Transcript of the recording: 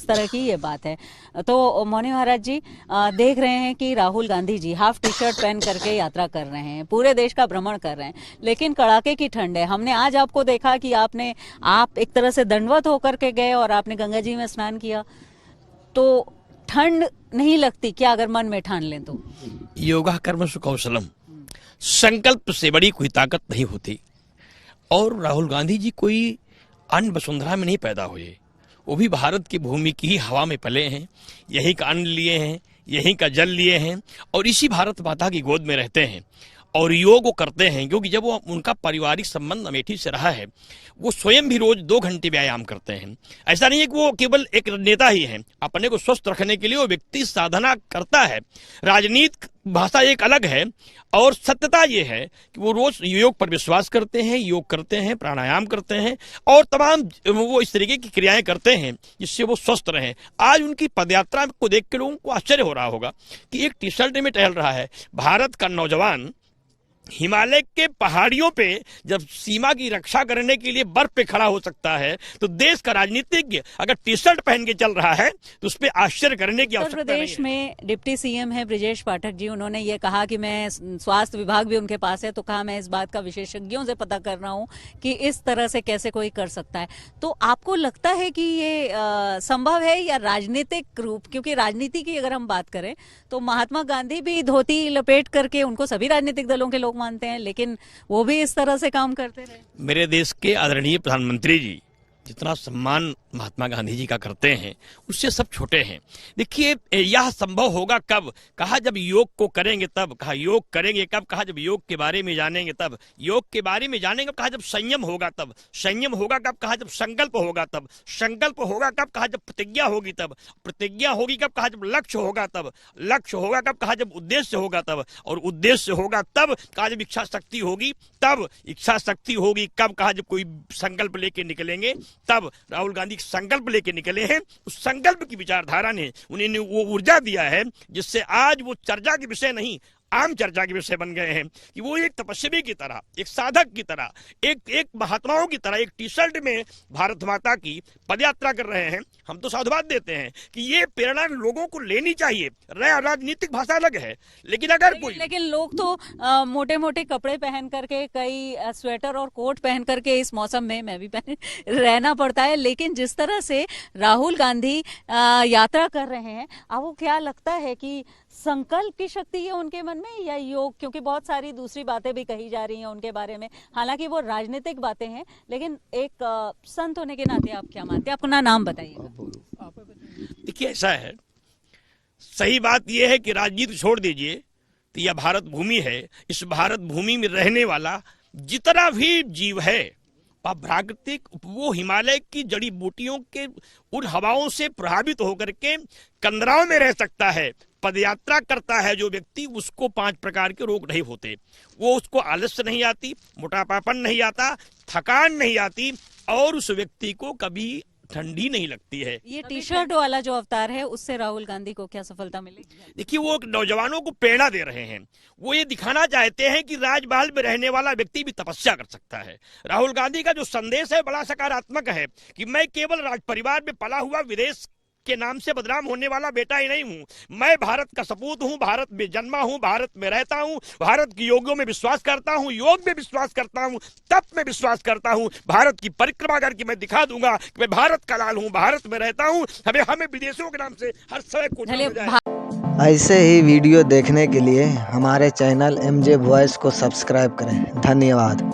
तरह की ये बात है। तो मौनी महाराज जी, देख रहे हैं कि Rahul Gandhi ji half T shirt पहन करके यात्रा कर रहे हैं, पूरे देश का भ्रमण कर रहे हैं, लेकिन कड़ाके की ठंड है। हमने आज आपको देखा कि आप एक तरह से दंडवत होकर के गए और आपने गंगा जी में स्नान किया, तो ठंड नहीं लगती क्या अगर मन में ठान लें तो? योगा कर्म सुकौशलम, संकल्प से बड़ी कोई ताकत नहीं होती। और राहुल गांधी जी कोई अन्न वसुंधरा में नहीं पैदा हुए, वो भी भारत की भूमि की ही हवा में पले हैं, यहीं का अन्न लिए हैं, यहीं का जल लिए हैं और इसी भारत माता की गोद में रहते हैं और योग वो करते हैं। क्योंकि जब वो उनका पारिवारिक संबंध अमेठी से रहा है, वो स्वयं भी रोज 2 घंटे व्यायाम करते हैं। ऐसा नहीं है कि वो केवल एक नेता ही हैं, अपने को स्वस्थ रखने के लिए वो व्यक्ति साधना करता है। राजनीतिक भाषा एक अलग है और सत्यता ये है कि वो रोज योग पर विश्वास करते हैं, योग करते हैं, प्राणायाम करते हैं और तमाम वो इस तरीके की क्रियाएं करते हैं जिससे वो स्वस्थ रहें। आज उनकी पदयात्रा को देख के लोगों को आश्चर्य हो रहा होगा कि एक टी शर्ट में टहल रहा है भारत का नौजवान, हिमालय के पहाड़ियों पे जब सीमा की रक्षा करने के लिए बर्फ पे खड़ा हो सकता है, तो देश का राजनीतिज्ञ अगर टी शर्ट पहन के चल रहा है तो उस पर आश्चर्य करने की आवश्यकता नहीं है। प्रदेश में डिप्टी सीएम है ब्रिजेश पाठक जी, उन्होंने ये कहा कि मैं, स्वास्थ्य विभाग भी उनके पास है, तो कहा मैं इस बात का विशेषज्ञों से पता कर रहा हूँ कि इस तरह से कैसे कोई कर सकता है। तो आपको लगता है कि ये संभव है या राजनीतिक रूप? क्योंकि राजनीति की अगर हम बात करें तो महात्मा गांधी भी धोती लपेट करके, उनको सभी राजनीतिक दलों के लोग मानते हैं, लेकिन वो भी इस तरह से काम करते रहे। मेरे देश के आदरणीय प्रधानमंत्री जी जितना सम्मान महात्मा गांधी जी का करते हैं उससे सब छोटे हैं। देखिए, यह संभव होगा कब? कहा जब योग को करेंगे तब। कहा योग करेंगे कब? कहा जब योग के बारे में जानेंगे तब। योग के बारे में जानेंगे कहा जब संयम होगा तब। संयम होगा कब? कहा जब संकल्प होगा तब। संकल्प होगा कब? कहा जब प्रतिज्ञा होगी तब। प्रतिज्ञा होगी कब? कहा जब लक्ष्य होगा तब। लक्ष्य होगा कब? कहा जब उद्देश्य होगा तब। और उद्देश्य होगा तब, कहा जब इच्छा शक्ति होगी तब। इच्छा शक्ति होगी कब? कहा जब कोई संकल्प लेके निकलेंगे तब। राहुल गांधी संकल्प लेके निकले हैं, उस संकल्प की विचारधारा ने उन्हें वो ऊर्जा दिया है जिससे आज वो चर्चा के विषय नहीं, आम चर्चा के विषय बन गए हैं कि वो एक तपस्वी की तरह, एक साधक की तरह, एक महात्माओं की तरह एक टी शर्ट में भारत माता की पदयात्रा कर रहे हैं। हम तो साधुवाद देते हैं कि ये प्रेरणा लोगों को लेनी चाहिए। राजनीतिक भाषा अलग है, लेकिन अगर लेकिन लोग तो मोटे मोटे कपड़े पहन करके, कई स्वेटर और कोट पहन करके इस मौसम में, मैं भी पहन रहना पड़ता है, लेकिन जिस तरह से राहुल गांधी यात्रा कर रहे हैं, आपको क्या लगता है कि संकल्प की शक्ति है उनके मन में या योग? क्योंकि बहुत सारी दूसरी बातें भी कही जा रही हैं उनके बारे में, हालांकि वो राजनीतिक बातें हैं, लेकिन एक संत होने के नाते आप क्या मानते हैं? अपना नाम बताइएगा। देखिए, ऐसा है, सही बात यह है कि राजनीति छोड़ दीजिए, तो यह भारत भूमि है। इस भारत भूमि में रहने वाला जितना भी जीव है वह प्राकृतिक, वो हिमालय की जड़ी बूटियों के उन हवाओं से प्रभावित होकर के कंदराओं में रह सकता है। पदयात्रा करता है जो व्यक्ति, उसको 5 प्रकार के रोग नहीं होते। वो, उसको आलस्य नहीं आती, मोटापापन नहीं आता, थकान नहीं आती और उस व्यक्ति को कभी ठंडी नहीं लगती है। ये टी शर्ट वाला जो अवतार है, उससे राहुल गांधी को क्या सफलता मिलेगी? देखिए, वो नौजवानों को प्रेरणा दे रहे हैं। वो ये दिखाना चाहते हैं कि राजमहल में रहने वाला व्यक्ति भी तपस्या कर सकता है। राहुल गांधी का जो संदेश है बड़ा सकारात्मक है कि मैं केवल राज परिवार में पला हुआ विदेश के नाम से बदनाम होने वाला बेटा ही नहीं हूं। मैं भारत का सपूत हूं, भारत में जन्मा हूं, भारत में रहता हूं, भारत की योगों में विश्वास करता हूं, योग में विश्वास करता हूं, तप में विश्वास करता हूं। भारत की परिक्रमा करके मैं दिखा दूंगा कि मैं भारत का लाल हूं, भारत में रहता हूं। हमें विदेशों के नाम से हर समय कुछ। ऐसे ही वीडियो देखने के लिए हमारे चैनल MJ वॉइस को सब्सक्राइब करें। धन्यवाद।